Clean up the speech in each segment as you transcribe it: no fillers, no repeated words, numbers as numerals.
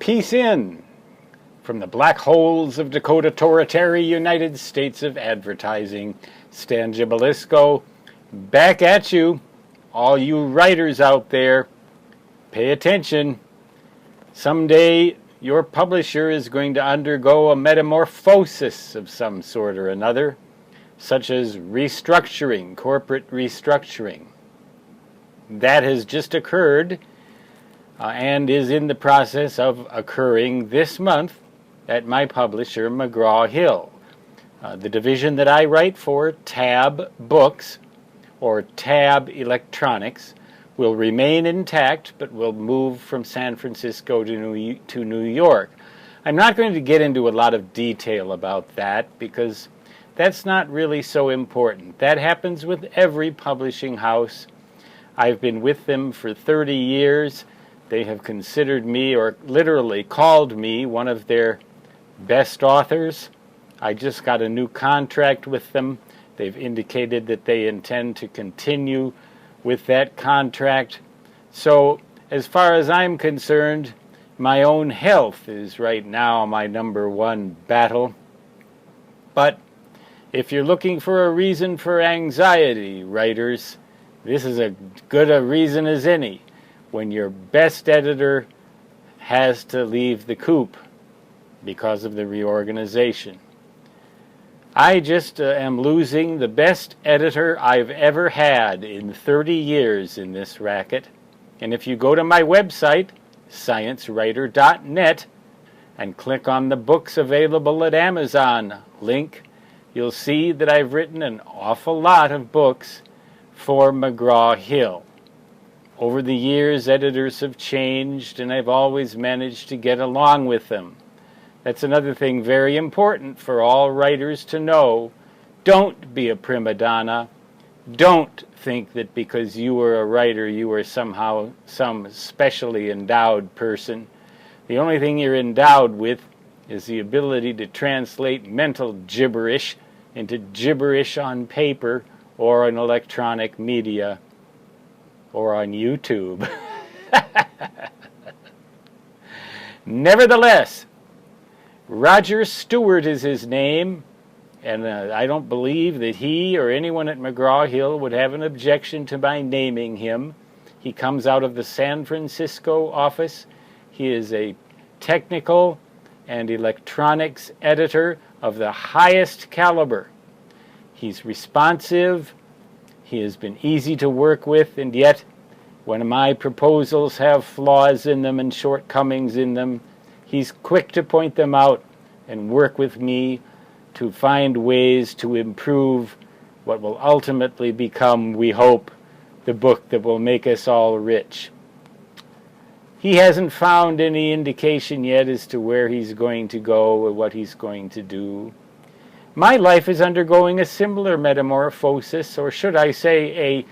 Peace in from the black holes of Dakota Territory, United States of Advertising. Stan Gibilisco, back at you. All you writers out there, pay attention. Someday your publisher is going to undergo a metamorphosis of some sort or another, such as restructuring, corporate restructuring. That has just occurred and is in the process of occurring this month at my publisher, McGraw-Hill. The division that I write for, Tab Books, or Tab Electronics, will remain intact, but will move from San Francisco to New York. I'm not going to get into a lot of detail about that because that's not really so important. That happens with every publishing house. I've been with them for 30 years. They have considered me, or literally called me, one of their best authors. I just got a new contract with them. They've indicated that they intend to continue with that contract. So, as far as I'm concerned, my own health is right now my number one battle. But if you're looking for a reason for anxiety, writers, this is as good a reason as any when your best editor has to leave the coop because of the reorganization. I just am losing the best editor I've ever had in 30 years in this racket. And if you go to my website, sciencewriter.net, and click on the books available at Amazon link, you'll see that I've written an awful lot of books for McGraw-Hill. Over the years, editors have changed, and I've always managed to get along with them. That's another thing very important for all writers to know. Don't be a prima donna. Don't think that because you were a writer, you were somehow some specially endowed person. The only thing you're endowed with is the ability to translate mental gibberish into gibberish on paper or in electronic media or on YouTube. Nevertheless, Roger Stewart is his name, and I don't believe that he or anyone at McGraw-Hill would have an objection to my naming him. He comes out of the San Francisco office. He is a technical and electronics editor of the highest caliber. He's responsive. He has been easy to work with, and yet when my proposals have flaws in them and shortcomings in them, he's quick to point them out and work with me to find ways to improve what will ultimately become, we hope, the book that will make us all rich. He hasn't found any indication yet as to where he's going to go or what he's going to do. My life is undergoing a similar metamorphosis, or should I say a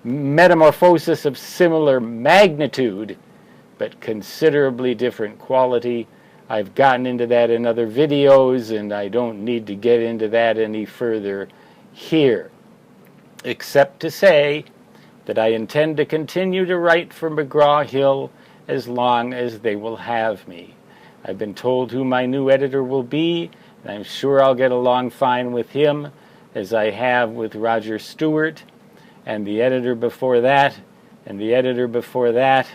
metamorphosis of similar magnitude, but considerably different quality. I've gotten into that in other videos, and I don't need to get into that any further here, except to say that I intend to continue to write for McGraw-Hill as long as they will have me. I've been told who my new editor will be, and I'm sure I'll get along fine with him, as I have with Roger Stewart, and the editor before that, and the editor before that,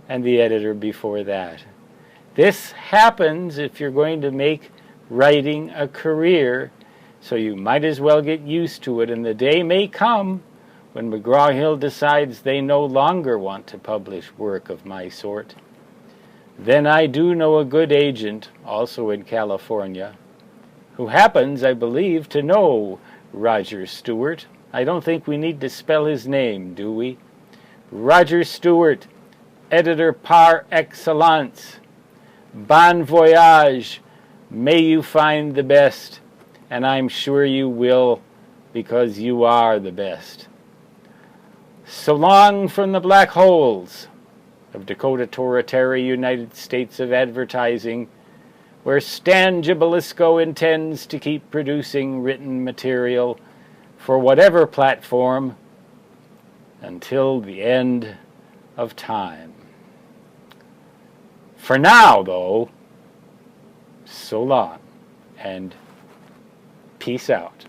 and the editor before that. This happens if you're going to make writing a career, so you might as well get used to it, and the day may come when McGraw-Hill decides they no longer want to publish work of my sort. Then I do know a good agent, also in California, who happens, I believe, to know Roger Stewart. I don't think we need to spell his name, do we? Roger Stewart, editor par excellence. Bon voyage. May you find the best, and I'm sure you will, because you are the best. So long from the black holes of Dakota Territory, United States of Advertising, where Stan Gibilisco intends to keep producing written material for whatever platform until the end of time. For now, though, so long and peace out.